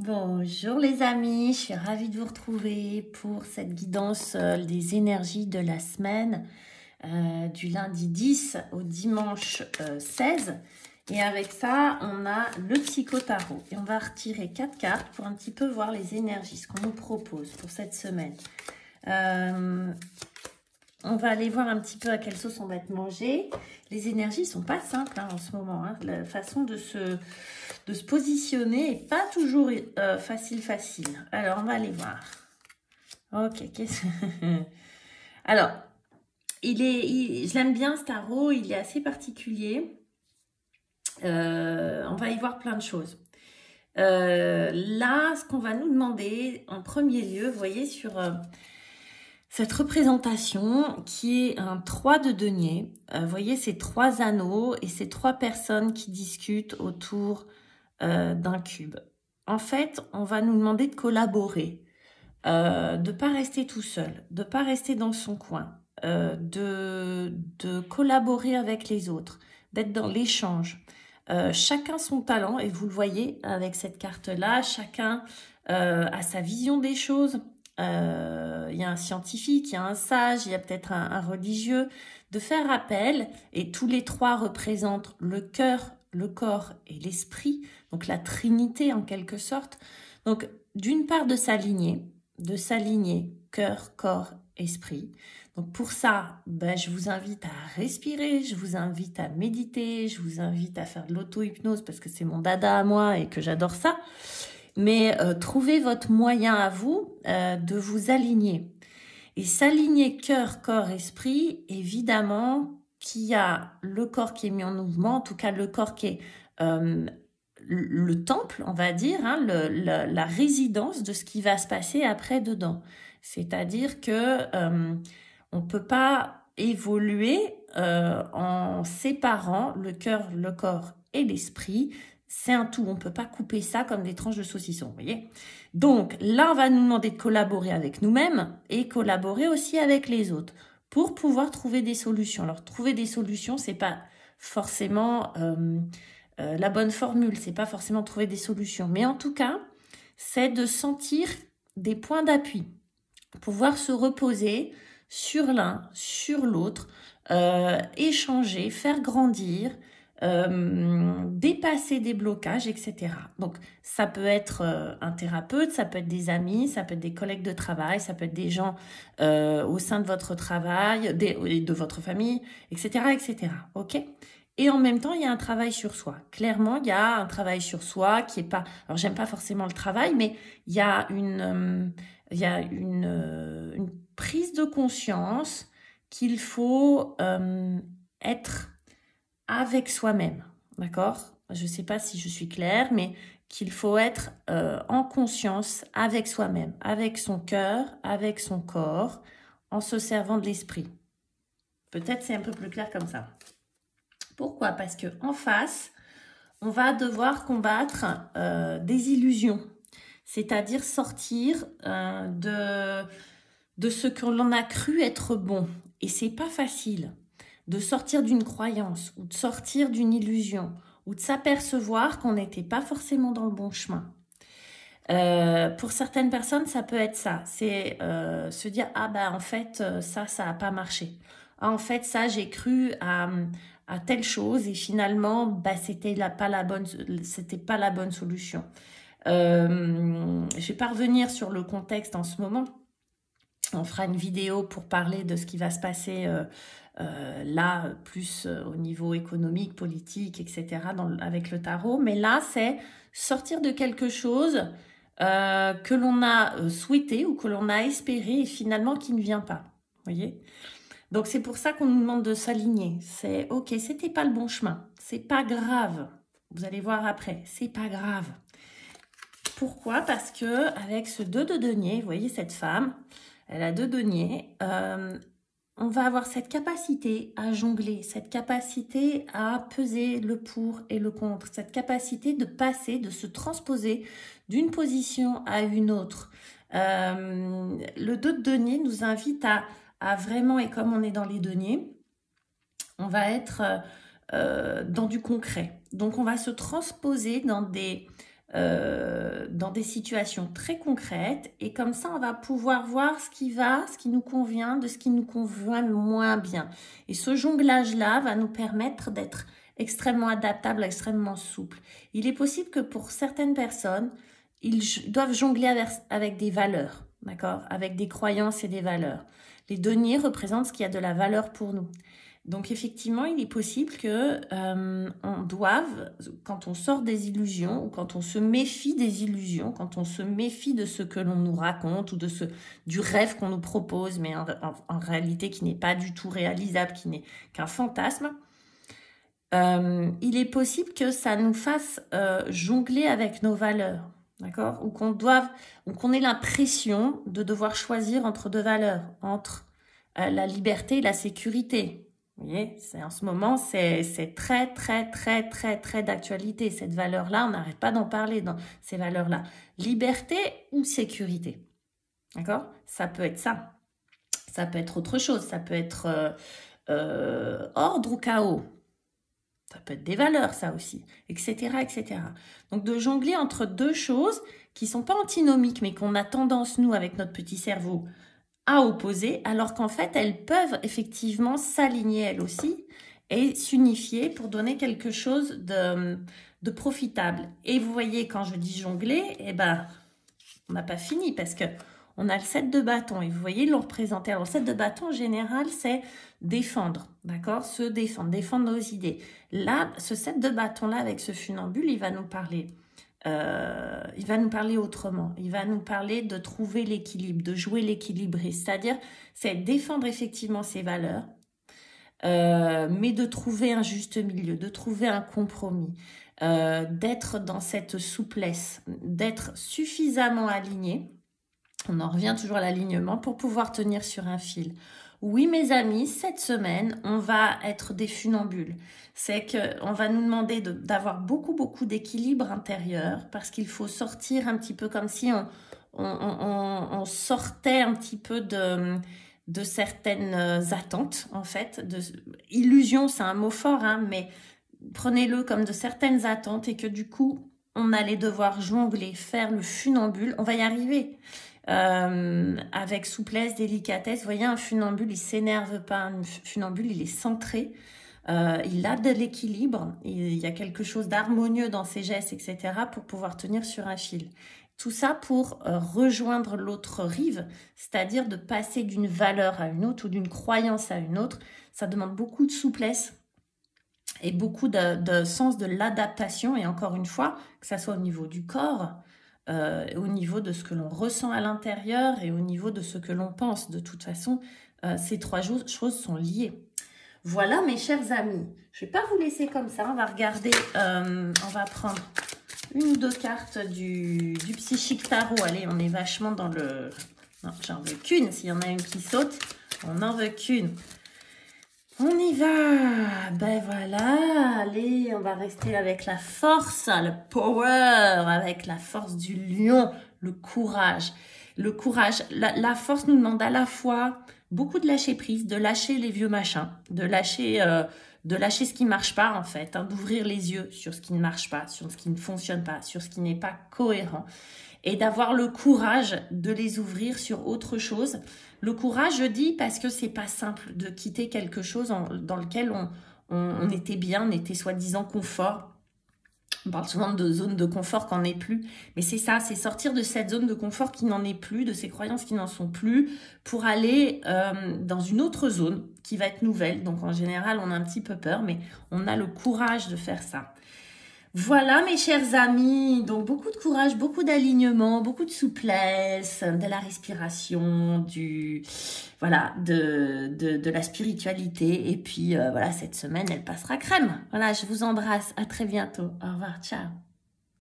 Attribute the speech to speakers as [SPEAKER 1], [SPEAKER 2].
[SPEAKER 1] Bonjour les amis, je suis ravie de vous retrouver pour cette guidance des énergies de la semaine du lundi 10 au dimanche 16. Et avec ça, on a le psychotarot. Et on va retirer 4 cartes pour un petit peu voir les énergies, ce qu'on nous propose pour cette semaine. On va aller voir un petit peu à quelle sauce on va être mangé. Les énergies ne sont pas simples en ce moment. La façon de se positionner n'est pas toujours facile. Alors, on va aller voir. Ok, Alors, je l'aime bien ce tarot, il est assez particulier. On va y voir plein de choses. Là, ce qu'on va nous demander en premier lieu, vous voyez sur cette représentation qui est un 3 de denier. Vous voyez ces 3 anneaux et ces 3 personnes qui discutent autour d'un cube. En fait, on va nous demander de collaborer, de ne pas rester tout seul, de ne pas rester dans son coin, de collaborer avec les autres, d'être dans l'échange. Chacun son talent, et vous le voyez avec cette carte-là, chacun a sa vision des choses. Il y a un scientifique, il y a un sage, il y a peut-être un religieux, de faire appel, et tous les 3 représentent le cœur, le corps et l'esprit, donc la trinité en quelque sorte. Donc d'une part de s'aligner cœur, corps, esprit. Donc pour ça, je vous invite à respirer, je vous invite à méditer, je vous invite à faire de l'auto-hypnose parce que c'est mon dada à moi et que j'adore ça. Mais trouvez votre moyen à vous de vous aligner. Et s'aligner cœur, corps, esprit, évidemment qu'il y a le corps qui est mis en mouvement, en tout cas le corps qui est le temple, on va dire, la résidence de ce qui va se passer après dedans. C'est-à-dire que on ne peut pas évoluer en séparant le cœur, le corps et l'esprit. C'est un tout, on ne peut pas couper ça comme des tranches de saucisson, vous voyez. Donc là, on va nous demander de collaborer avec nous-mêmes et collaborer aussi avec les autres pour pouvoir trouver des solutions. Alors, trouver des solutions, c'est pas forcément la bonne formule, c'est pas forcément trouver des solutions. Mais en tout cas, c'est de sentir des points d'appui, pouvoir se reposer sur l'un, sur l'autre, échanger, faire grandir, dépasser des blocages, etc. Donc, ça peut être un thérapeute, ça peut être des amis, ça peut être des collègues de travail, ça peut être des gens au sein de votre travail, de votre famille, etc., etc. Ok ? Et en même temps, il y a un travail sur soi. Clairement, il y a un travail sur soi qui est pas... Alors, j'aime pas forcément le travail, mais il y a une prise de conscience qu'il faut être avec soi-même, d'accord? Je ne sais pas si je suis claire, mais qu'il faut être en conscience avec soi-même, avec son cœur, avec son corps, en se servant de l'esprit. Peut-être c'est un peu plus clair comme ça. Pourquoi? Parce qu'en face, on va devoir combattre des illusions, c'est-à-dire sortir de ce que l'on a cru être bon. Et c'est pas facile de sortir d'une croyance ou de sortir d'une illusion ou de s'apercevoir qu'on n'était pas forcément dans le bon chemin. Pour certaines personnes, ça peut être ça. C'est se dire « Ah en fait, ça n'a pas marché. Ah, en fait, ça, j'ai cru à telle chose et finalement, c'était pas la bonne solution. » Je vais pas revenir sur le contexte en ce moment. On fera une vidéo pour parler de ce qui va se passer là, plus au niveau économique, politique, etc. avec le tarot. Mais là, c'est sortir de quelque chose que l'on a souhaité ou que l'on a espéré et finalement qui ne vient pas. Vous voyez ? Donc, c'est pour ça qu'on nous demande de s'aligner. C'est « Ok, c'était pas le bon chemin. C'est pas grave. » Vous allez voir après. C'est pas grave. Pourquoi? Parce que avec ce 2 de denier, vous voyez cette femme, elle a 2 deniers, on va avoir cette capacité à jongler, cette capacité à peser le pour et le contre, cette capacité de passer, de se transposer d'une position à une autre. Le 2 de denier nous invite à vraiment, et comme on est dans les deniers, on va être dans du concret. Donc, on va se transposer dans des dans des situations très concrètes. Et comme ça, on va pouvoir voir ce qui va, ce qui nous convient, de ce qui nous convient moins bien. Et ce jonglage-là va nous permettre d'être extrêmement adaptable, extrêmement souple. Il est possible que pour certaines personnes, ils doivent jongler avec des valeurs, d'accord, avec des croyances et des valeurs. Les deniers représentent ce qui a de la valeur pour nous. Donc effectivement, il est possible que on doive, quand on sort des illusions ou quand on se méfie des illusions, quand on se méfie de ce que l'on nous raconte ou du rêve qu'on nous propose, mais en réalité qui n'est pas du tout réalisable, qui n'est qu'un fantasme, il est possible que ça nous fasse jongler avec nos valeurs, d'accord, ou qu'on ait l'impression de devoir choisir entre deux valeurs, entre la liberté et la sécurité. Vous voyez, en ce moment, c'est très, très, très, très, très d'actualité. Cette valeur-là, on n'arrête pas d'en parler dans ces valeurs-là. Liberté ou sécurité, d'accord? Ça peut être ça. Ça peut être autre chose. Ça peut être ordre ou chaos. Ça peut être des valeurs, ça aussi, etc., etc. Donc, de jongler entre deux choses qui ne sont pas antinomiques, mais qu'on a tendance, nous, avec notre petit cerveau, à opposer, alors qu'en fait, elles peuvent effectivement s'aligner elles aussi et s'unifier pour donner quelque chose de profitable. Et vous voyez, quand je dis jongler, eh ben, on n'a pas fini parce que on a le 7 de bâton et vous voyez, ils l'ont représenté. Alors, le 7 de bâton, en général, c'est défendre, d'accord? Se défendre, défendre nos idées. Là, ce 7 de bâton-là, avec ce funambule, il va nous parler autrement. Il va nous parler de trouver l'équilibre, de jouer l'équilibré. C'est-à-dire, c'est défendre effectivement ses valeurs, mais de trouver un juste milieu, de trouver un compromis, d'être dans cette souplesse, d'être suffisamment aligné. On en revient toujours à l'alignement pour pouvoir tenir sur un fil. Oui, mes amis, cette semaine, on va être des funambules. C'est qu'on va nous demander d'avoir beaucoup, beaucoup d'équilibre intérieur parce qu'il faut sortir un petit peu comme si on sortait un petit peu de certaines attentes, en fait. Illusion, c'est un mot fort, hein, mais prenez-le comme de certaines attentes et que du coup, on allait devoir jongler, faire le funambule. On va y arriver. Avec souplesse, délicatesse. Vous voyez, un funambule, il s'énerve pas. Un funambule, il est centré. Il a de l'équilibre. Il y a quelque chose d'harmonieux dans ses gestes, etc. pour pouvoir tenir sur un fil. Tout ça pour rejoindre l'autre rive, c'est-à-dire de passer d'une valeur à une autre ou d'une croyance à une autre. Ça demande beaucoup de souplesse et beaucoup de sens de l'adaptation. Et encore une fois, que ça soit au niveau du corps, au niveau de ce que l'on ressent à l'intérieur et au niveau de ce que l'on pense. De toute façon, ces trois choses sont liées. Voilà, mes chers amis. Je ne vais pas vous laisser comme ça. On va regarder, on va prendre une ou deux cartes du Psychique Tarot. Allez, on est vachement dans le... Non, j'en veux qu'une. S'il y en a une qui saute, on n'en veut qu'une. On y va. Ben voilà. Allez, on va rester avec la force, le power, avec la force du lion, le courage. Le courage, la force nous demande à la fois beaucoup de lâcher prise, de lâcher les vieux machins, de lâcher ce qui ne marche pas en fait, hein, d'ouvrir les yeux sur ce qui ne marche pas, sur ce qui ne fonctionne pas, sur ce qui n'est pas cohérent. Et d'avoir le courage de les ouvrir sur autre chose. Le courage, je dis, parce que c'est pas simple de quitter quelque chose dans lequel on était bien, on était soi-disant confort. On parle souvent de zone de confort qu'on n'est plus. Mais c'est ça, c'est sortir de cette zone de confort qui n'en est plus, de ces croyances qui n'en sont plus, pour aller dans une autre zone qui va être nouvelle. Donc en général, on a un petit peu peur, mais on a le courage de faire ça. Voilà mes chers amis, donc beaucoup de courage, beaucoup d'alignement, beaucoup de souplesse, de la respiration, de la spiritualité. Et puis voilà, cette semaine, elle passera crème. Voilà, je vous embrasse, à très bientôt. Au revoir, ciao.